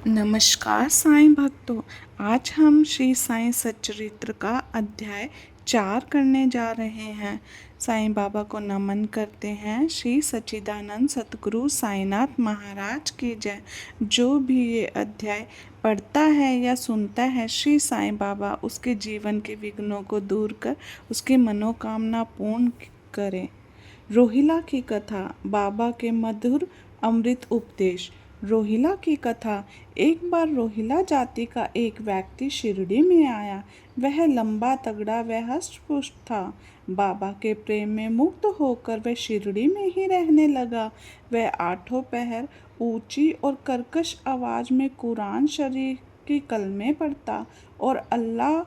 नमस्कार साईं भक्तों। आज हम श्री साईं सच्चरित्र का अध्याय 4 करने जा रहे हैं। साईं बाबा को नमन करते हैं। श्री सच्चिदानंद सतगुरु साईनाथ महाराज की जय। जो भी ये अध्याय पढ़ता है या सुनता है, श्री साईं बाबा उसके जीवन के विघ्नों को दूर कर उसकी मनोकामना पूर्ण करें। रोहिला की कथा, बाबा के मधुर अमृत उपदेश। रोहिला की कथा। एक बार रोहिला जाति का एक व्यक्ति शिरडी में आया। वह लंबा तगड़ा व हष्ट-पुष्ट था। बाबा के प्रेम में मुग्ध होकर वह शिरडी में ही रहने लगा। वह आठों पहर ऊंची और कर्कश आवाज में कुरान शरीफ की कलमे पढ़ता और अल्लाह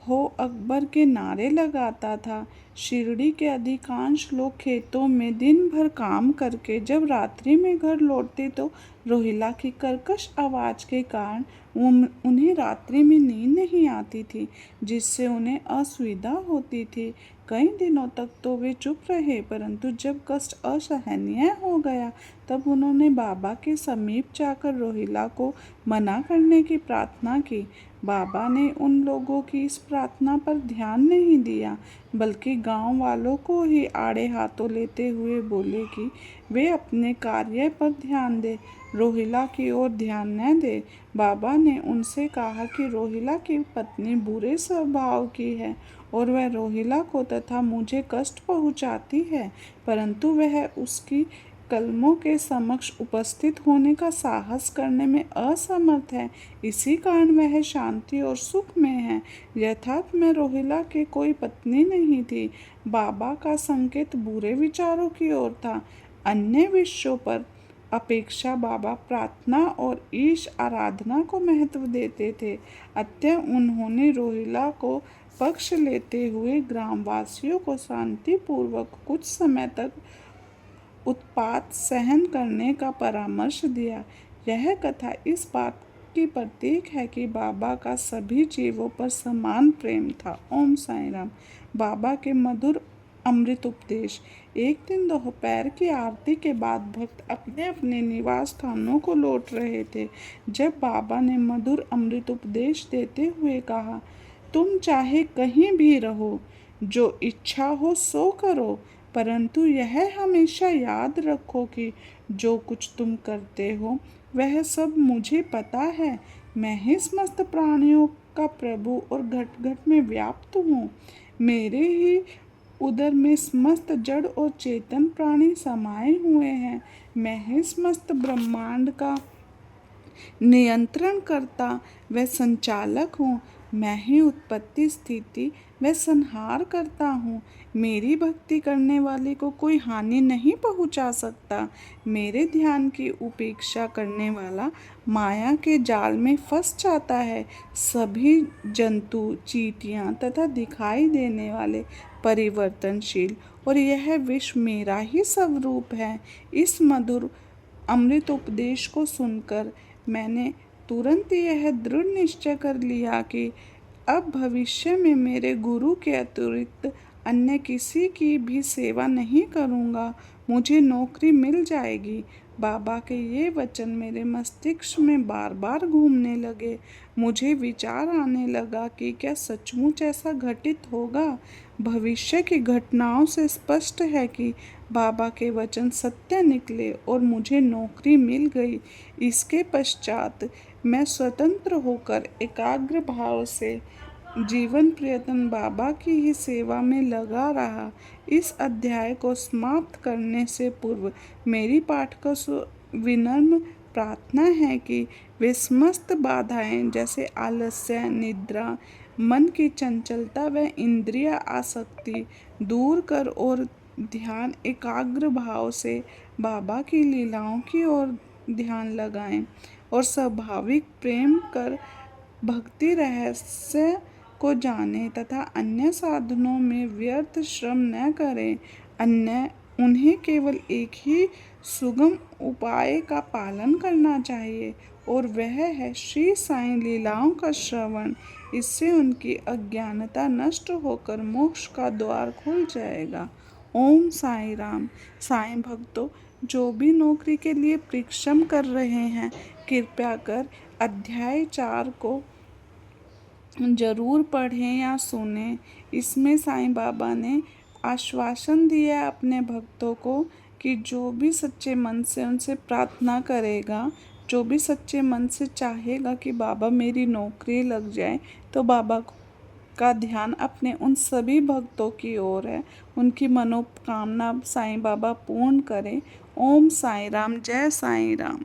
हो अकबर के नारे लगाता था। शिरडी के अधिकांश लोग खेतों में दिन भर काम करके जब रात्रि में घर लौटते तो रोहिला की कर्कश आवाज के कारण उन्हें रात्रि में नींद नहीं आती थी, जिससे उन्हें असुविधा होती थी। कई दिनों तक तो वे चुप रहे, परंतु जब कष्ट असहनीय हो गया तब उन्होंने बाबा के समीप जाकर रोहिला को मना करने की प्रार्थना की। बाबा ने उन लोगों की इस प्रार्थना पर ध्यान नहीं दिया, बल्कि गांव वालों को ही आड़े हाथों लेते हुए बोले कि वे अपने कार्य पर ध्यान दें, रोहिला की ओर ध्यान न दें। बाबा ने उनसे कहा कि रोहिला की पत्नी बुरे स्वभाव की है और वह रोहिला को तथा मुझे कष्ट पहुंचाती है, परंतु वह उसकी कलमों के समक्ष उपस्थित होने का साहस करने में असमर्थ है। इसी कारण वह शांति और सुख में है। यथार्थ में रोहिला की कोई पत्नी नहीं थी। बाबा का संकेत बुरे विचारों की ओर था। अन्य विषयों पर अपेक्षा बाबा प्रार्थना और ईश आराधना को महत्व देते थे। अतः उन्होंने रोहिला को पक्ष लेते हुए ग्रामवासियों को शांतिपूर्वक कुछ समय तक उत्पात सहन करने का परामर्श दिया। यह कथा इस बात की प्रतीक है कि बाबा का सभी जीवों पर समान प्रेम था। ओम साईं राम। बाबा के मधुर अमृत उपदेश। एक दिन दोपहर की आरती के बाद भक्त अपने अपने निवास स्थानों को लौट रहे थे, जब बाबा ने मधुर अमृत उपदेश देते हुए कहा, तुम चाहे कहीं भी रहो, जो इच्छा हो सो करो, परंतु यह हमेशा याद रखो कि जो कुछ तुम करते हो वह सब मुझे पता है। मैं ही समस्त प्राणियों का प्रभु और घट घट में व्याप्त हूँ। मेरे ही उदर में समस्त जड़ और चेतन प्राणी समाये हुए हैं। मैं ही समस्त ब्रह्मांड का नियंत्रण करता व संचालक हूँ। मैं ही उत्पत्ति, स्थिति व संहार करता हूँ। मेरी भक्ति करने वाले को कोई हानि नहीं पहुँचा सकता। मेरे ध्यान की उपेक्षा करने वाला माया के जाल में फंस जाता है। सभी जंतु, चींटियाँ तथा दिखाई देने वाले परिवर्तनशील, और यह विश्व मेरा ही स्वरूप है। इस मधुर अमृत उपदेश को सुनकर मैंने तुरंत यह दृढ़ निश्चय कर लिया कि अब भविष्य में मेरे गुरु के अतिरिक्त अन्य किसी की भी सेवा नहीं करूँगा। मुझे नौकरी मिल जाएगी। बाबा के ये वचन मेरे मस्तिष्क में बार बार घूमने लगे। मुझे विचार आने लगा कि क्या सचमुच ऐसा घटित होगा। भविष्य की घटनाओं से स्पष्ट है कि बाबा के वचन सत्य निकले और मुझे नौकरी मिल गई। इसके पश्चात मैं स्वतंत्र होकर एकाग्र भाव से जीवन प्रयत्न बाबा की ही सेवा में लगा रहा। इस अध्याय को समाप्त करने से पूर्व मेरी पाठकों से विनम्र प्रार्थना है कि वे समस्त बाधाएं जैसे आलस्य, निद्रा, मन की चंचलता व इंद्रिय आसक्ति दूर कर और ध्यान एकाग्र भाव से बाबा की लीलाओं की ओर ध्यान लगाएं और स्वाभाविक प्रेम कर भक्ति रहस्य को जाने तथा अन्य साधनों में व्यर्थ श्रम न करें। अन्य उन्हें केवल एक ही सुगम उपाय का पालन करना चाहिए, और वह है श्री साईं लीलाओं का श्रवण। इससे उनकी अज्ञानता नष्ट होकर मोक्ष का द्वार खुल जाएगा। ओम साईं राम। साईं भक्तों, जो भी नौकरी के लिए परिश्रम कर रहे हैं कृपया कर अध्याय 4 को ज़रूर पढ़ें या सुनें। इसमें साईं बाबा ने आश्वासन दिया है अपने भक्तों को कि जो भी सच्चे मन से उनसे प्रार्थना करेगा, जो भी सच्चे मन से चाहेगा कि बाबा मेरी नौकरी लग जाए, तो बाबा का ध्यान अपने उन सभी भक्तों की ओर है। उनकी मनोकामना साईं बाबा पूर्ण करें। ओम साईं राम, जय साईं राम।